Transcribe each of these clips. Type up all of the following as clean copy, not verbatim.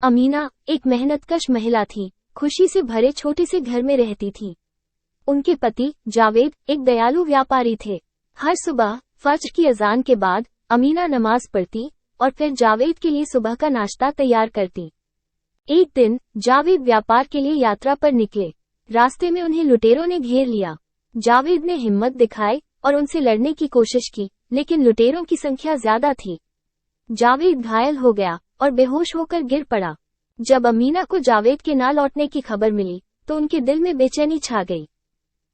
अमीना एक मेहनतकश महिला थी, खुशी से भरे छोटे से घर में रहती थी। उनके पति जावेद एक दयालु व्यापारी थे। हर सुबह फज्र की अजान के बाद अमीना नमाज पढ़ती और फिर जावेद के लिए सुबह का नाश्ता तैयार करती। एक दिन जावेद व्यापार के लिए यात्रा पर निकले। रास्ते में उन्हें लुटेरों ने घेर लिया। जावेद ने हिम्मत दिखाई और उनसे लड़ने की कोशिश की, लेकिन लुटेरों की संख्या ज्यादा थी। जावेद घायल हो गया और बेहोश होकर गिर पड़ा। जब अमीना को जावेद के ना लौटने की खबर मिली तो उनके दिल में बेचैनी छा गई।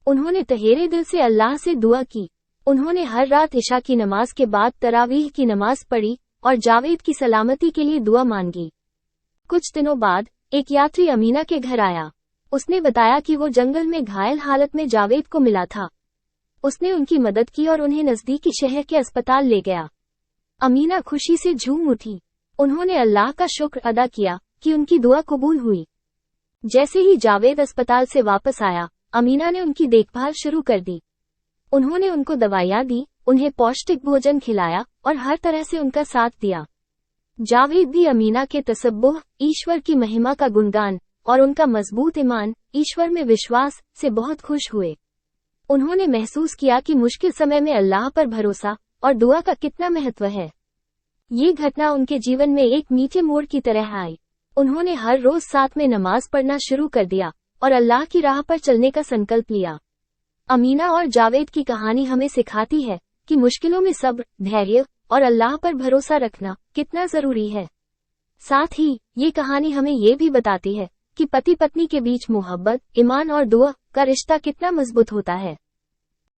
उन्होंने तहेरे दिल से अल्लाह से दुआ की। उन्होंने हर रात इशा की नमाज के बाद तरावीह की नमाज पढ़ी और जावेद की सलामती के लिए दुआ मांगी। कुछ दिनों बाद एक यात्री अमीना के घर आया। उसने बताया कि वो जंगल में घायल हालत में जावेद को मिला था। उसने उनकी मदद की और उन्हें नजदीकी शहर के अस्पताल ले गया। अमीना खुशी से झूम उठी। उन्होंने अल्लाह का शुक्र अदा किया कि उनकी दुआ कबूल हुई। जैसे ही जावेद अस्पताल से वापस आया, अमीना ने उनकी देखभाल शुरू कर दी। उन्होंने उनको दवाइयाँ दी, उन्हें पौष्टिक भोजन खिलाया और हर तरह से उनका साथ दिया। जावेद भी अमीना के तसब्बुह, ईश्वर की महिमा का गुणगान और उनका मजबूत ईमान, ईश्वर में विश्वास से बहुत खुश हुए। उन्होंने महसूस किया कि मुश्किल समय में अल्लाह पर भरोसा और दुआ का कितना महत्व है। ये घटना उनके जीवन में एक मीठे मोड़ की तरह आई। उन्होंने हर रोज साथ में नमाज पढ़ना शुरू कर दिया और अल्लाह की राह पर चलने का संकल्प लिया। अमीना और जावेद की कहानी हमें सिखाती है कि मुश्किलों में सब्र, धैर्य और अल्लाह पर भरोसा रखना कितना जरूरी है। साथ ही ये कहानी हमें ये भी बताती है कि पति पत्नी के बीच मोहब्बत, ईमान और दुआ का रिश्ता कितना मजबूत होता है।